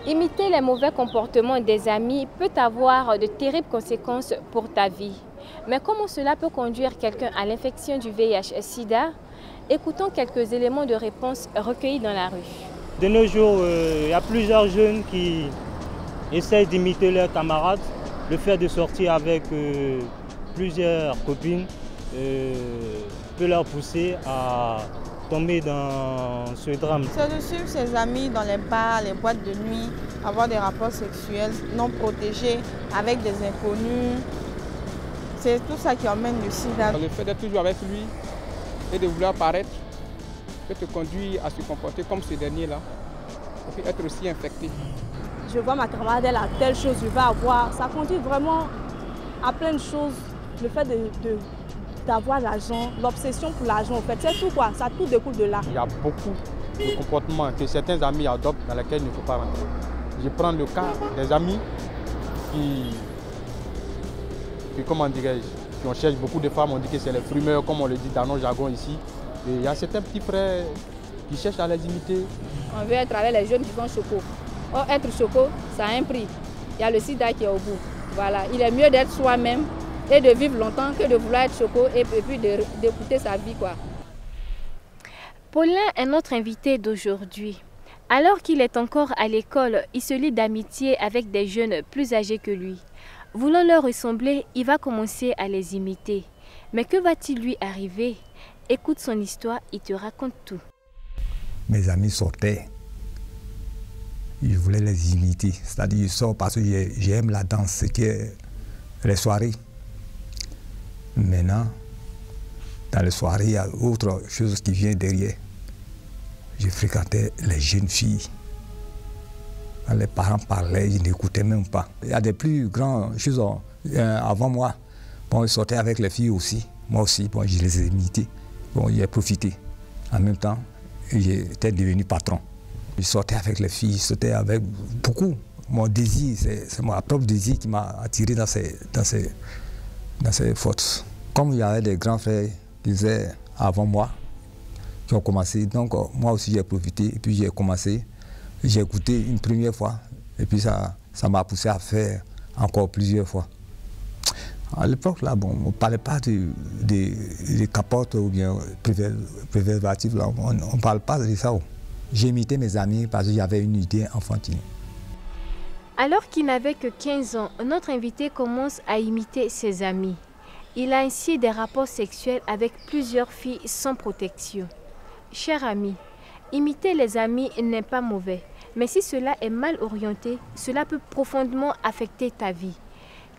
Imiter les mauvais comportements des amis peut avoir de terribles conséquences pour ta vie. Mais comment cela peut conduire quelqu'un à l'infection du VIH-Sida? Écoutons quelques éléments de réponse recueillis dans la rue. De nos jours, il y a plusieurs jeunes qui essayent d'imiter leurs camarades. Le fait de sortir avec plusieurs copines peut leur pousser à tomber dans ce drame. C'est de suivre ses amis dans les bars, les boîtes de nuit, avoir des rapports sexuels non protégés avec des inconnus. C'est tout ça qui emmène le sida. Le fait d'être toujours avec lui et de vouloir paraître peut te conduire à se comporter comme ce dernier-là, et puis être aussi infecté. Je vois ma camarade, elle a telle chose, je vais avoir. Ça conduit vraiment à plein de choses. Le fait d'avoir l'argent, l'obsession pour l'argent, en fait, c'est tout quoi, ça tout découle de là. Il y a beaucoup de comportements que certains amis adoptent dans lesquels il ne faut pas rentrer. Je prends le cas des amis qui comment dirais-je, qui on cherche beaucoup de femmes, on dit que c'est les fumeurs, comme on le dit dans nos jargons ici. Et il y a certains petits frères qui cherchent à les imiter. On veut être avec les jeunes qui font choco. Or, être choco, ça a un prix. Il y a le sida qui est au bout. Voilà. Il est mieux d'être soi-même et de vivre longtemps que de vouloir être choco et puis d'écouter sa vie, quoi. Paulin est notre invité d'aujourd'hui. Alors qu'il est encore à l'école, il se lie d'amitié avec des jeunes plus âgés que lui. Voulant leur ressembler, il va commencer à les imiter. Mais que va-t-il lui arriver? Écoute son histoire, il te raconte tout. Mes amis sortaient, je voulais les imiter. C'est-à-dire, je sors parce que j'aime la danse, ce qui est les soirées. Maintenant, dans les soirées, il y a autre chose qui vient derrière. Je fréquentais les jeunes filles. Quand les parents parlaient, je n'écoutais même pas. Il y a des plus grandes choses avant moi. Bon, ils sortaient avec les filles aussi. Moi aussi, bon, je les ai imités. Bon, j'ai profité. En même temps, j'étais devenu patron. Je sortais avec les filles, je sortais avec beaucoup. Mon désir, c'est mon propre désir qui m'a attiré dans ces fautes. Comme il y avait des grands frères qui faisaient avant moi, qui ont commencé, donc moi aussi j'ai profité et puis j'ai commencé. J'ai goûté une première fois et puis ça m'a poussé à faire encore plusieurs fois. À l'époque, là, bon, on ne parlait pas de capotes ou bien préservatifs, là. On ne parle pas de ça. J'ai imité mes amis parce que j'avais une idée enfantine. Alors qu'il n'avait que 15 ans, notre invité commence à imiter ses amis. Il a ainsi des rapports sexuels avec plusieurs filles sans protection. Cher ami, imiter les amis n'est pas mauvais, mais si cela est mal orienté, cela peut profondément affecter ta vie.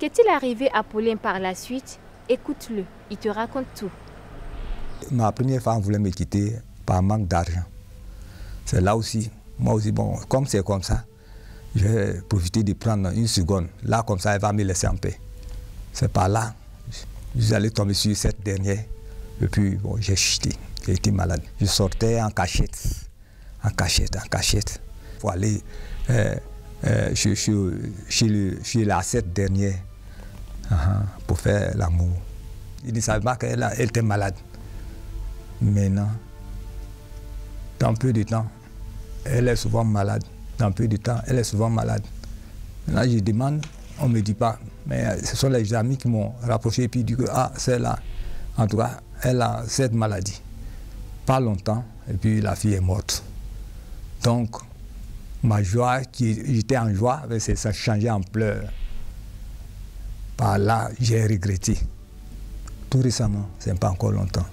Qu'est-il arrivé à Paulin par la suite? Écoute-le, il te raconte tout. Ma première femme voulait me quitter par manque d'argent. C'est là aussi, moi aussi, bon, comme c'est comme ça, je vais profiter de prendre une seconde. Là, comme ça, elle va me laisser en paix. C'est par là, je suis allé tomber sur cette dernière, et puis bon, j'ai chuté. J'ai été malade. Je sortais en cachette, en cachette, pour aller chez la cette dernière pour faire l'amour. Il ne savait pas qu'elle était malade. Maintenant, dans peu de temps, elle est souvent malade. Dans peu de temps, elle est souvent malade. Maintenant, je demande, on ne me dit pas. Mais ce sont les amis qui m'ont rapproché et puis disent que c'est là. En tout cas, elle a cette maladie. Pas longtemps, et puis la fille est morte. Donc, ma joie, j'étais en joie, ça changeait en pleurs. Par là, j'ai regretté. Tout récemment, ce n'est pas encore longtemps.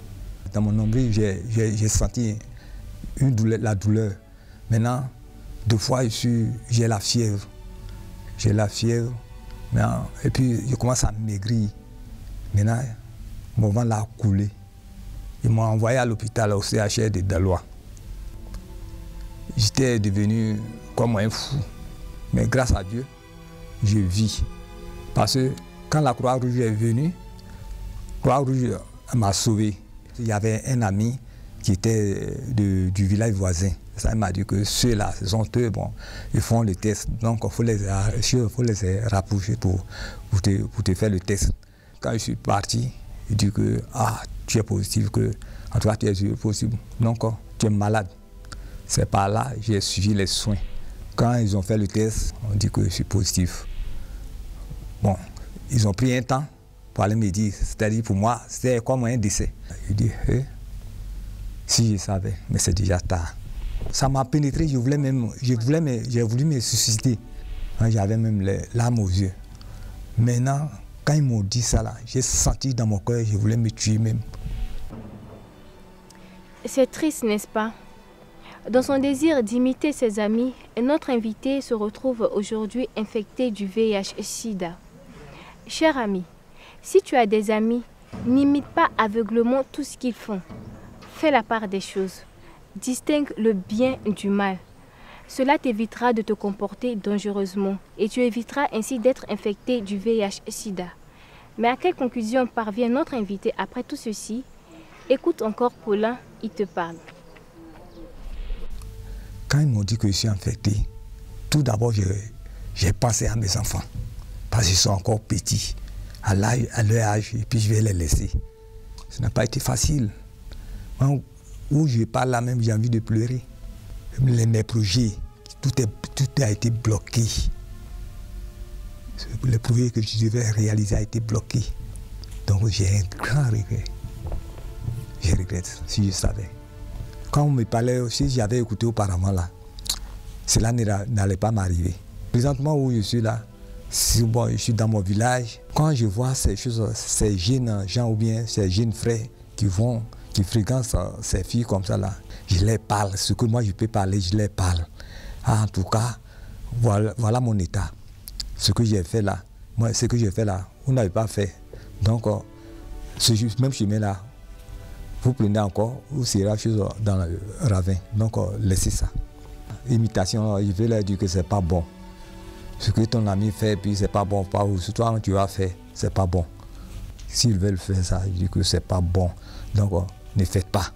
Dans mon nombril, j'ai senti la douleur. Maintenant, 2 fois, j'ai la fièvre. J'ai la fièvre. Maintenant, et puis, je commence à maigrir. Maintenant, mon ventre a coulé. Ils m'ont envoyé à l'hôpital au CHR de Dalois. J'étais devenu comme un fou. Mais grâce à Dieu, je vis. Parce que quand la Croix-Rouge est venue, la Croix-Rouge m'a sauvé. Il y avait un ami qui était du village voisin. Ça m'a dit que ceux-là, ce sont eux, bon, ils font le test. Donc il faut les rapprocher pour te faire le test. Quand je suis parti, il dit que tu es positif, que en tout cas tu es positif. Donc tu es malade. C'est par là que j'ai suivi les soins Quand ils ont fait le test, on dit que je suis positif. Bon, ils ont pris un temps pour aller me dire, c'est-à-dire pour moi, c'était comme un décès. Je dis, si je savais, mais c'est déjà tard. Ça m'a pénétré, j'ai voulu me suicider. J'avais même les larmes aux yeux. Maintenant, quand ils m'ont dit ça, j'ai senti dans mon cœur, je voulais me tuer même. C'est triste, n'est-ce pas? Dans son désir d'imiter ses amis, notre invité se retrouve aujourd'hui infecté du VIH-Sida. Cher ami, si tu as des amis, n'imite pas aveuglément tout ce qu'ils font. Fais la part des choses. Distingue le bien du mal. Cela t'évitera de te comporter dangereusement et tu éviteras ainsi d'être infecté du VIH-Sida. Mais à quelle conclusion parvient notre invité après tout ceci? Écoute encore Paulin, il te parle. Quand ils m'ont dit que je suis infecté, tout d'abord j'ai pensé à mes enfants. Parce qu'ils sont encore petits, à leur âge, et puis je vais les laisser. Ça n'a pas été facile. Où je parle là même, j'ai envie de pleurer. Mes projets, tout a été bloqué. Le projet que je devais réaliser a été bloqué. Donc j'ai un grand regret. Je regrette, si je savais. Quand on me parlait aussi, j'avais écouté auparavant là. Cela n'allait pas m'arriver. Présentement où je suis là, bon, je suis dans mon village. Quand je vois ces choses, ces jeunes gens ou bien ces jeunes frères qui fréquentent ces filles comme ça là, je les parle. Ce que moi je peux parler, je les parle. En tout cas, voilà mon état. Ce que j'ai fait là, vous n'avez pas fait. Donc, ce même chemin là, vous prenez encore, vous serez chose dans le ravin. Donc, laissez ça. Imitation, je vais leur dire que c'est pas bon. Ce que ton ami fait, puis c'est pas bon. Pas ce que toi tu as fait, c'est pas bon. S'ils veulent faire ça, je dis que c'est pas bon. Donc, ne faites pas.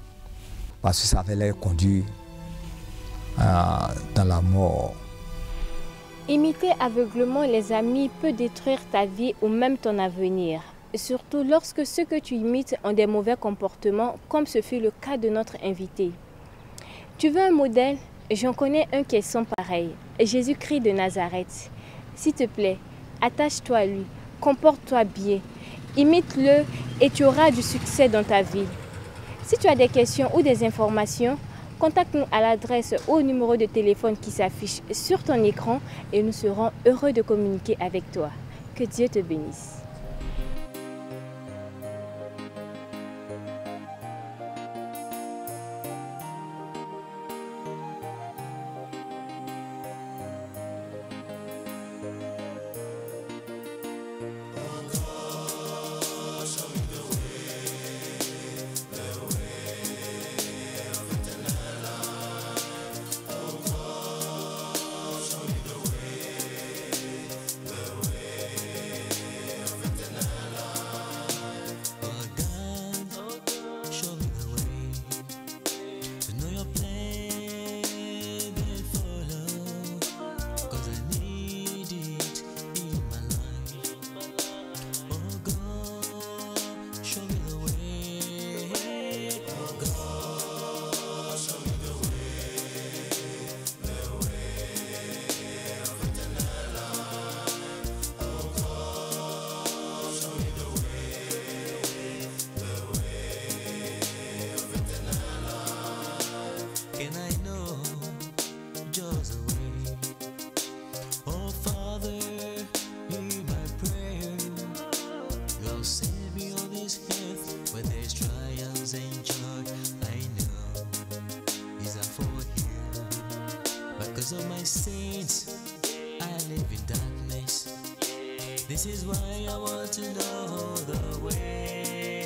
Parce que ça va les conduire dans la mort. Imiter aveuglément les amis peut détruire ta vie ou même ton avenir. Surtout lorsque ceux que tu imites ont des mauvais comportements, comme ce fut le cas de notre invité. Tu veux un modèle? J'en connais un qui est sans pareil. Jésus-Christ de Nazareth. S'il te plaît, attache-toi à lui, comporte-toi bien, imite-le et tu auras du succès dans ta vie. Si tu as des questions ou des informations, contacte-nous à l'adresse ou au numéro de téléphone qui s'affiche sur ton écran et nous serons heureux de communiquer avec toi. Que Dieu te bénisse. Because of my sins, I live in darkness. This is why I want to know the way.